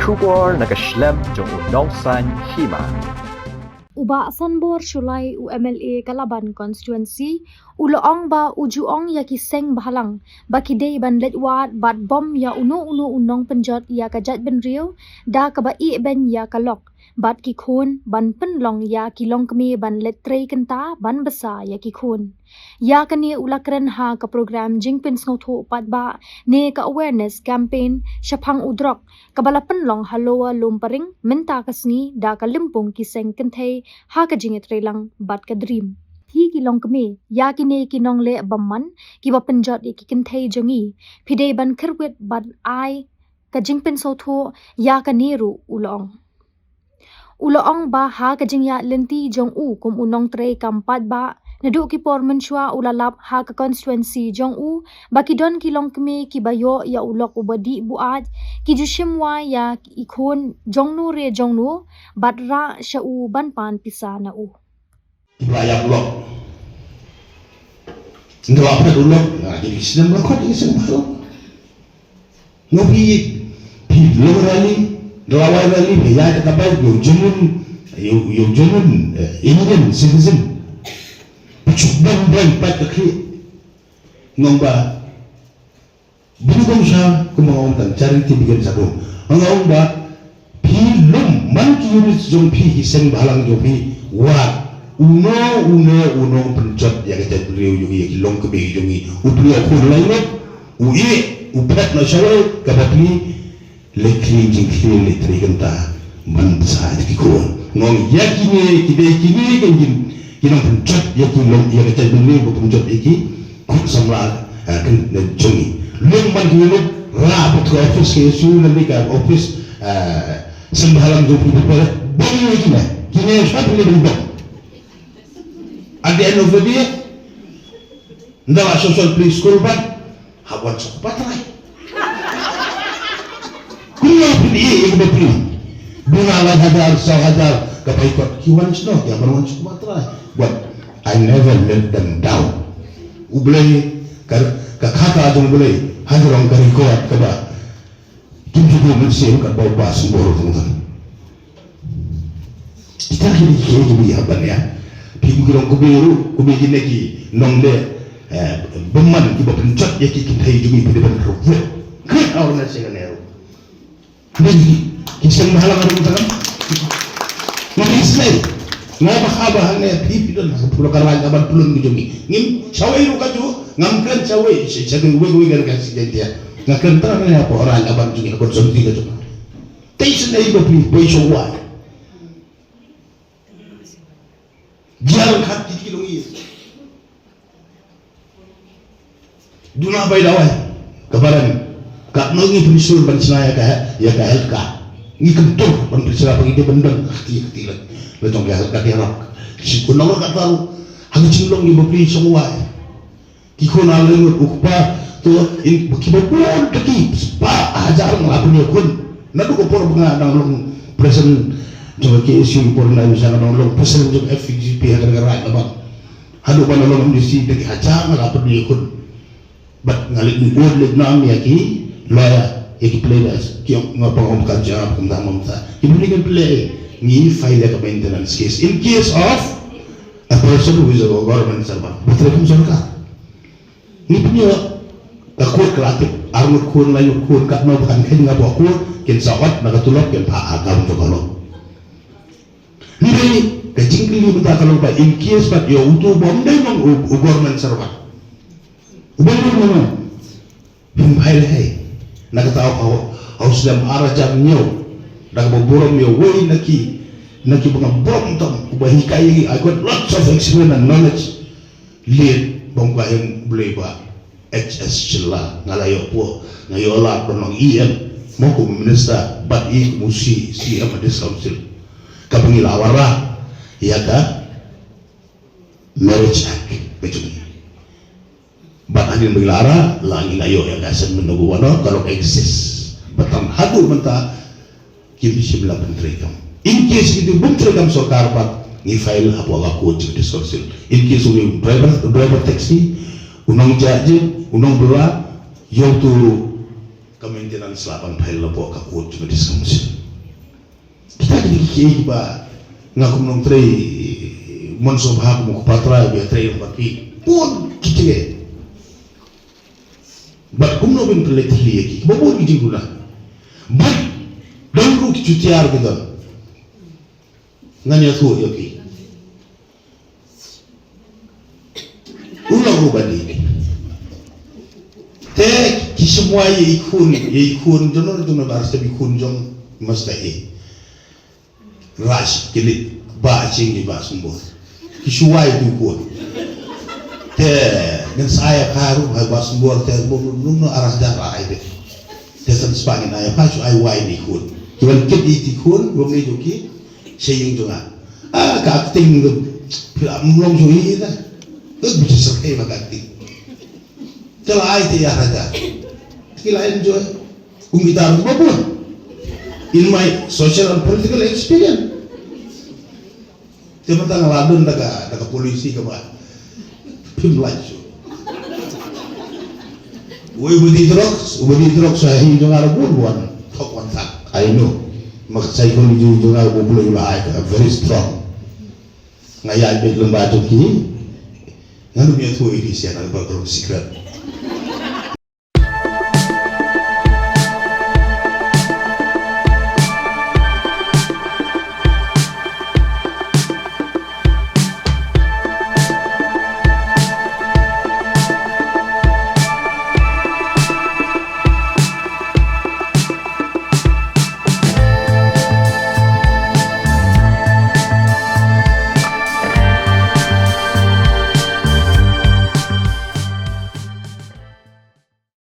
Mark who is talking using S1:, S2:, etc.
S1: Shubor nakaslem jong unongsan hima.
S2: Uba Sanbor Shulai UMLA Kalaban constituency uloong ba ujuong ya kiseng bahalang bakidei ban letwat bat bom ya uno unong penjot ya kajat ben riu da kabai ben ya kalok bat ki khun ban penlong ya kilong kemi ban letrei kenta ban besa ya ki khun ya kani ulakren ha ka program jingpin snotho pat ba ne ka awareness campaign shapang udrok kabala penlong haloa lumparing menta kasni da ka limpung kiseng kenthei ha ka jinget relang bat ka dream thi kilong kemi ya kine kinong le bamman ki ba penjot ki kenthei jongi phidei ban kherwet bat ai ka jingpin sotho ya ka niru Uloong ba ha kajingya lenti jong u kum unong tre kampat ba nadu ki por menchua ulalap ha ka constituency jong u bakidon kilong keme ki bayo ya ulok ubadi buat ki jushimwa ya ikon jong nu re jong nu batra sha u ban pan pisa na u
S3: Raya ulok ndawa pa ulok jadi sidang lakot ini semua ngopi pilorali Rawai rally ya katakan yung junun Indian citizen pacukban ban patakli ngomba binugong siya kumangontan charity bigyan sa doon ang ngomba pilum man kiyunit yung hiseng bahalang yung wa uno pencot ya kita beliau yung ilong kebih yung upli aku lainnya upet na siya kapatli lekri jingkri letri kenta man sa ki ko ngong yakine kini kenjin kinong pencot yakilong ya kita beli bu pencot iki ku samla kan jongi lung man kinong rabot ko office ke su na ka office sembahalang jo pu pare boni kine sa beli bu at the end of the day ndawa social play school ban hawan sok patrai Kuya pilih yang berpilih, bunga hadar, sahadar, kebaikot kiwan snow, yang berwan Sumatera. But I never let them down. Ublay, kakata jong ublay, hadirong karikot kaba. Tujuh mensim kat bau pas boro tunggu. Kita kini kini haban ya. Pingkirong kubegin lagi nongde beman kiba pencet ya kita hidup di depan rufet. Kan awal nasi kanero. Jadi kisah mahalang ada kita kan nggak Islam nggak bahaba hanya pipi dan pulau karang kaban pulun dijumi ngim cawe lu kaju ngamkan cawe satu gue kan kasih dia nggak kental kan apa orang kaban juga konsumsi kaju tension dari bapi besok wah jalan hati kilo ini duna bay dawai kabaran kat nongi pensul bansinaya ya ka helka ngi kentur ban prisila pagi bendang hati lah lecong ya helka dia rak si kunong ka tahu hang cinglong ni bapri semua ki kona lengut ukpa to in kibapon taki pa hajar ngapun kun nadu ko por bunga nang long present coba ke isu por na misalnya nang long present jog FGP hagar rak abang hadu ban long di si taki hajar ngapun kun bat ngalik ni god nam ya ki lawyer yang players yang ngapang kerja pengalaman kita ini kan play ni file ka maintenance case in case of a person who is a government servant betul kan surga ni punya takut kreatif armut kun layu kun kat mau bukan kan ngapa kun kin sawat nakatulok kin pa agam to kalau ni kajing kili buta kalau ba in case but yo utu bom dai nang government servant ubay mo file hey nakataw haus dam arajam nyo nakaboborom yo way naki mga bom tam ubahi kay I got lots of experience and knowledge lead bong kayong bulay ba HS sila ngalayo po ngayola ko ng EM mo ko minister but musi si Amadis Council kapangilawara iya ka marriage act betul bat adin berlara langi layo yang kasan menunggu wano kalau eksis batang hadu menta kini sibla menteri kam in case itu menteri kam sokar pat ni file apa aku jadi sosial in case uni driver taxi unang jaje unang bela yo tu kementerian selapan file apa aku jadi sosial kiki ba ngakum nong trei monso bahak mo patra be trei baki pun kiki ba kum no bin prelek li ki ba bo gi guna ba dang ru ki chutiar bi da nganya tu yoki ulang ru badi te ki semua ye ikun jono bar se bi kun jong masta e ras kilit ba ching di ba sumbo ki suwai du ko te ngan saya karu ha ba sumbo te bo no arah darah ai te san spangin ai pa su ai wai ni kun tuan kit ti kun bo me joki saying jonga ka ting mlong jo hi da bi sa kai ba ka ti tela ai te ya hada kila enjoy kumbitar bo in my social and political experience. Cuma tang ladun daga polisi ke ba pim laju. Ubudi drug saya hi jong ara buan tok wan tak. I know. Mak psychology jong ara bulu la ai very strong. Ngaya bet lemba tu ki. Nganu dia tu ini sian al bakro secret.